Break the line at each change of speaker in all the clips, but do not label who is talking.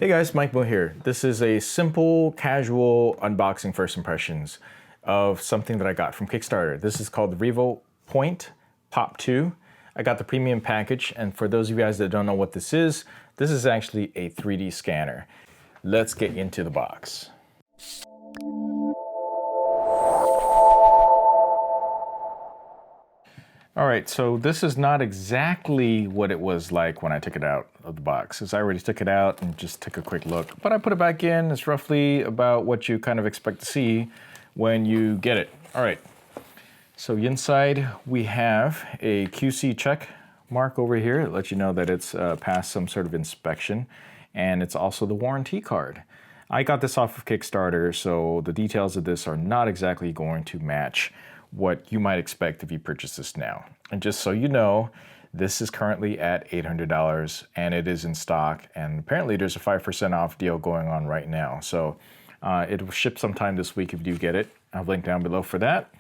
Hey guys, Mike Mo here. This is a simple, casual unboxing first impressions of something that I got from Kickstarter. This is called the Revopoint Pop 2. I got the premium package, and for those of you guys that don't know what this is actually a 3D scanner. Let's get into the box. All right, so this is not exactly what it was like when I took it out of the box, as I already took it out and just took a quick look. But I put it back in. It's roughly about what you kind of expect to see when you get it. All right, so inside we have a QC check mark over here. It lets you know that it's passed some sort of inspection, and it's also the warranty card. I got this off of Kickstarter, so the details of this are not exactly going to match what you might expect if you purchase this now. And just so you know, this is currently at $800 and it is in stock, and apparently there's a 5% off deal going on right now. So it will ship sometime this week if you get it. I'll link down below for that.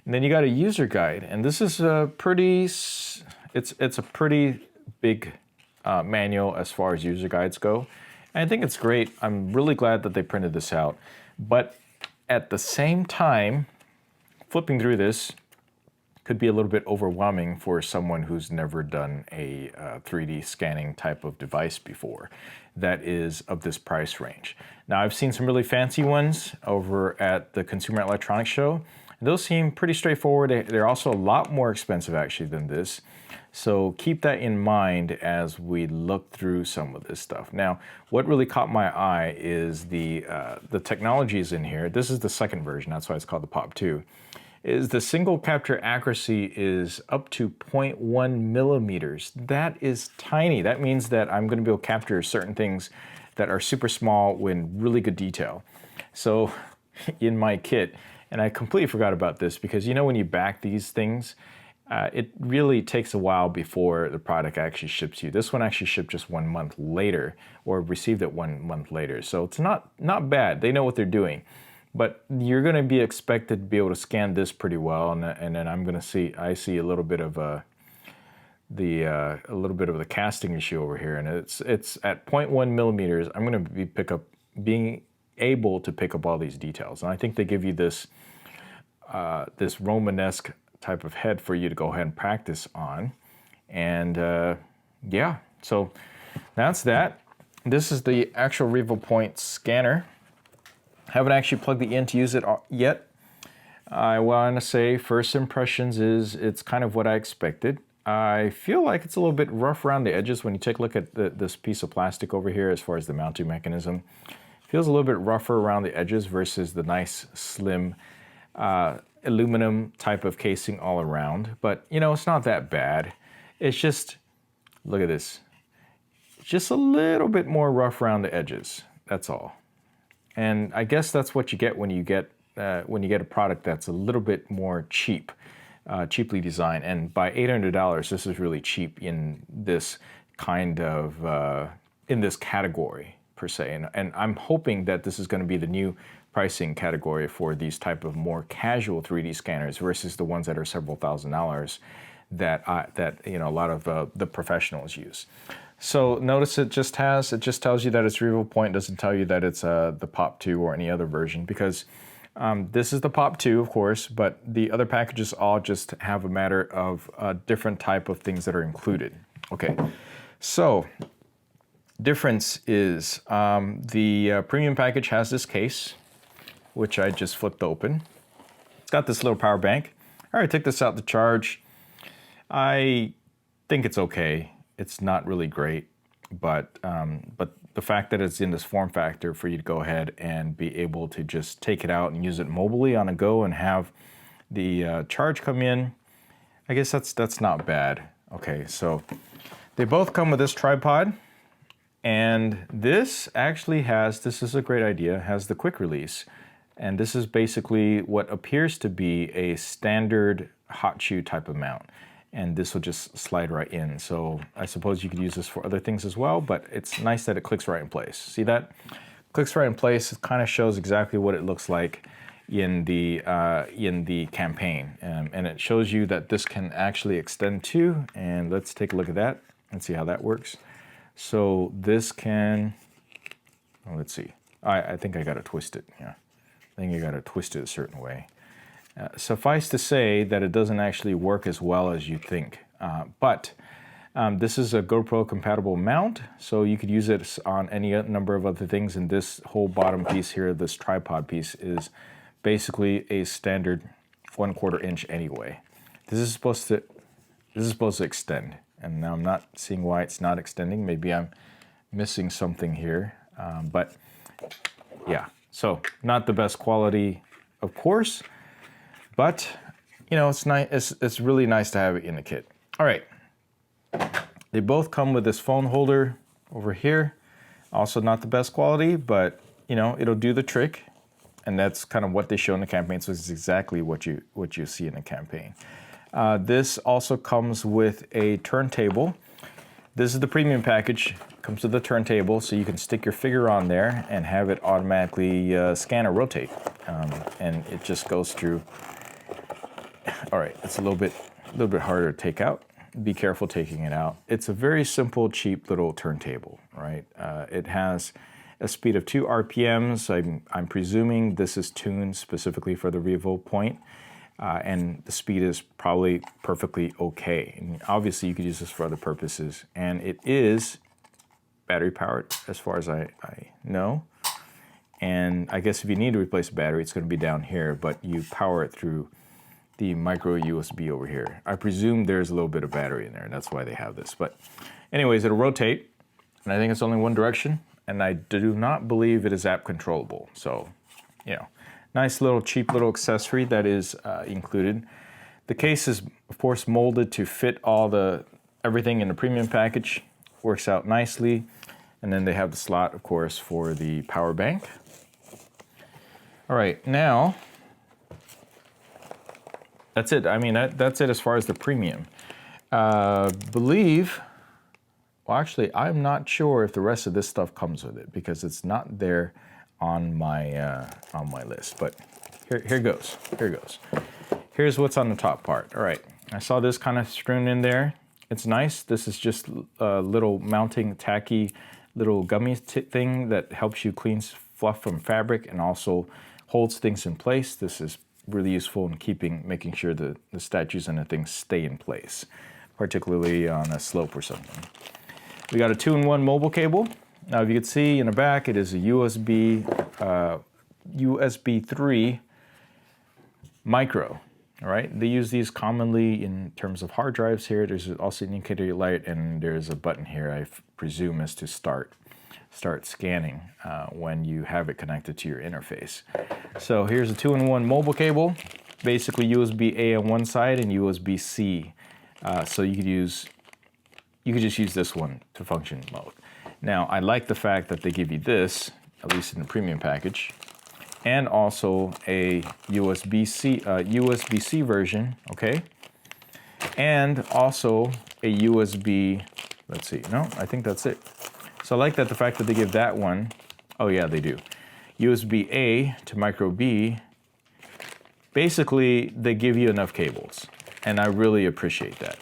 And then you got a user guide, and this is a pretty, it's a pretty big manual as far as user guides go. And I think it's great. I'm really glad that they printed this out. But at the same time, flipping through this could be a little bit overwhelming for someone who's never done a 3D scanning type of device before that is of this price range. Now, I've seen some really fancy ones over at the Consumer Electronics Show. Those seem pretty straightforward. They're also a lot more expensive actually than this. So keep that in mind as we look through some of this stuff. Now, what really caught my eye is the technologies in here. This is the second version, that's why it's called the Pop 2. Is the single capture accuracy is up to 0.1 millimeters. That is tiny. That means that I'm going to be able to capture certain things that are super small with really good detail. So in my kit, and I completely forgot about this because you know when you back these things, it really takes a while before the product actually ships you. This one actually shipped just 1 month later, or received it 1 month later. So it's not bad. They know what they're doing. But you're going to be expected to be able to scan this pretty well, and then I see a little bit of the casting issue over here, and it's at 0.1 millimeters. I'm going to be being able to pick up all these details, and I think they give you this this Romanesque type of head for you to go ahead and practice on, and yeah, so that's that. This is the actual Revopoint scanner. Haven't actually plugged it in to use it yet. I want to say first impressions is it's kind of what I expected. I feel like it's a little bit rough around the edges when you take a look at this piece of plastic over here as far as the mounting mechanism. It feels a little bit rougher around the edges versus the nice slim aluminum type of casing all around. But you know, it's not that bad. It's just, look at this. It's just a little bit more rough around the edges, that's all. And I guess that's what you get when you get a product that's a little bit more cheaply designed. And by $800, this is really cheap in this kind of in this category per se. And I'm hoping that this is going to be the new pricing category for these type of more casual 3D scanners versus the ones that are several $1,000s that you know a lot of the professionals use. So notice it just tells you that it's Revopoint. Doesn't tell you that it's the Pop 2 or any other version, because this is the Pop 2, of course, but the other packages all just have a matter of a different type of things that are included. Okay, so difference is the premium package has this case, which I just flipped open. It's got this little power bank. All right, take this out to charge. I think it's okay. It's not really great, but the fact that it's in this form factor for you to go ahead and be able to just take it out and use it mobily on a go and have the charge come in, I guess that's not bad. Okay, so they both come with this tripod, and this actually this is a great idea, has the quick release, and this is basically what appears to be a standard hot shoe type of mount. And this will just slide right in. So I suppose you could use this for other things as well, but it's nice that it clicks right in place. See that? Clicks right in place. It kind of shows exactly what it looks like in the campaign. And it shows you that this can actually extend too. And let's take a look at that and see how that works. So this can let's see. I think I got to twist it. Yeah, I think you got to twist it a certain way. Suffice to say that it doesn't actually work as well as you think. But this is a GoPro compatible mount, so you could use it on any number of other things. And this whole bottom piece here, this tripod piece, is basically a standard 1/4 inch anyway. This is supposed to extend, and now I'm not seeing why it's not extending. Maybe I'm missing something here, but yeah. So not the best quality, of course, but you know, it's nice. It's really nice to have it in the kit. All right. They both come with this phone holder over here. Also not the best quality, but you know, it'll do the trick. And that's kind of what they show in the campaign. So it's exactly what you see in the campaign. This also comes with a turntable. This is the premium package. Comes with a turntable, so you can stick your figure on there and have it automatically scan or rotate. And it just goes through. All right, it's a little bit harder to take out. Be careful taking it out. It's a very simple, cheap little turntable, right? It has a speed of 2 RPMs. I'm presuming this is tuned specifically for the Revopoint, and the speed is probably perfectly okay. And obviously, you could use this for other purposes, and it is battery powered, as far as I know. And I guess if you need to replace a battery, it's going to be down here, but you power it through the micro USB over here. I presume there's a little bit of battery in there, and that's why they have this. But anyways, it'll rotate, and I think it's only one direction, and I do not believe it is app controllable. So, you know, nice little cheap little accessory that is included. The case is, of course, molded to fit everything in the premium package. Works out nicely. And then they have the slot, of course, for the power bank. All right, now, that's it. I mean, that's it as far as the premium. Well, actually, I'm not sure if the rest of this stuff comes with it because it's not there on my list. But here goes. Here's what's on the top part. All right, I saw this kind of strewn in there. It's nice. This is just a little mounting, tacky little gummy thing that helps you clean fluff from fabric and also holds things in place. This is really useful in making sure the statues and the things stay in place, particularly on a slope or something. We got a 2-in-1 mobile cable. Now, if you can see in the back, it is a USB 3 micro. All right, they use these commonly in terms of hard drives here. There's also an indicator light, and there's a button here, I presume, is to start scanning when you have it connected to your interface. So here's a 2-in-1 mobile cable, basically USB-A on one side and USB-C. So you could just use this one to function mode. Now, I like the fact that they give you this, at least in the premium package, and also a USB-C version, okay? And also a USB, let's see, no, I think that's it. So I like that the fact that they give that one, oh yeah, they do. USB-A to micro B, basically they give you enough cables, and I really appreciate that.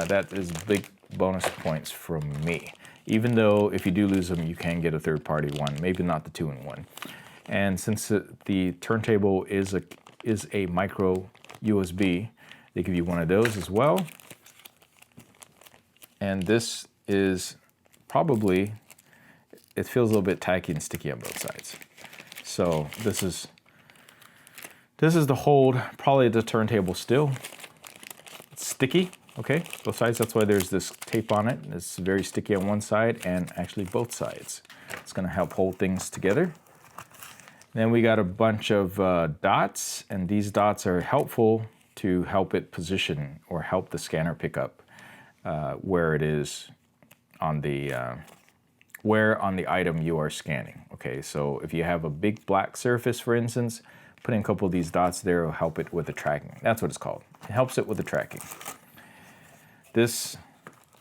That is big bonus points from me. Even though if you do lose them, you can get a third-party one, maybe not the 2-in-1. And since the turntable is a micro USB, they give you one of those as well. And this is probably, it feels a little bit tacky and sticky on both sides. So this is the hold, probably the turntable still. It's sticky, okay, both sides. That's why there's this tape on it. It's very sticky on one side and actually both sides. It's gonna help hold things together. Then we got a bunch of dots, and these dots are helpful to help it position or help the scanner pick up where it is on the where on the item you are scanning. Okay, so if you have a big black surface, for instance, putting a couple of these dots there will help it with the tracking. That's what it's called. It helps it with the tracking. This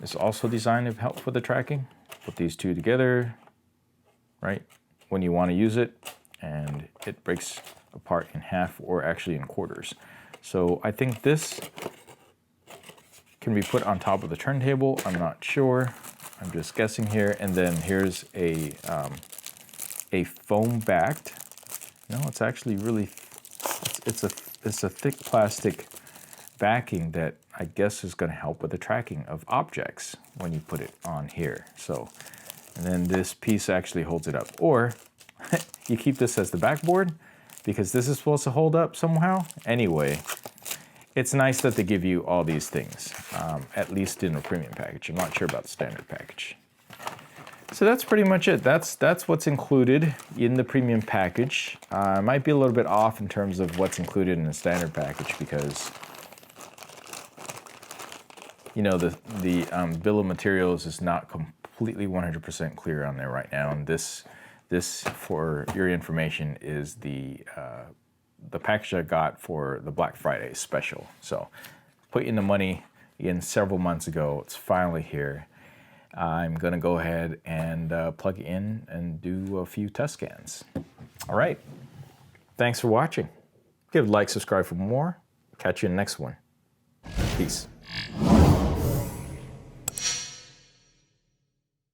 is also designed to help with the tracking. Put these two together, right, when you want to use it, and it breaks apart in half or actually in quarters. So I think this can be put on top of the turntable. I'm not sure. I'm just guessing here. And then here's a a foam backed. No, it's actually really, it's a thick plastic backing that I guess is going to help with the tracking of objects when you put it on here. So, and then this piece actually holds it up. Or you keep this as the backboard because this is supposed to hold up somehow. Anyway, it's nice that they give you all these things, at least in a premium package. I'm not sure about the standard package. So that's pretty much it. That's what's included in the premium package. It might be a little bit off in terms of what's included in the standard package because, you know, the bill of materials is not completely 100% clear on there right now. And this, for your information, is the package I got for the Black Friday special. So put in the money in several months ago. It's finally here. I'm gonna go ahead and plug it in and do a few test scans. All right, thanks for watching. Give a like, subscribe for more. Catch you in the next one. Peace.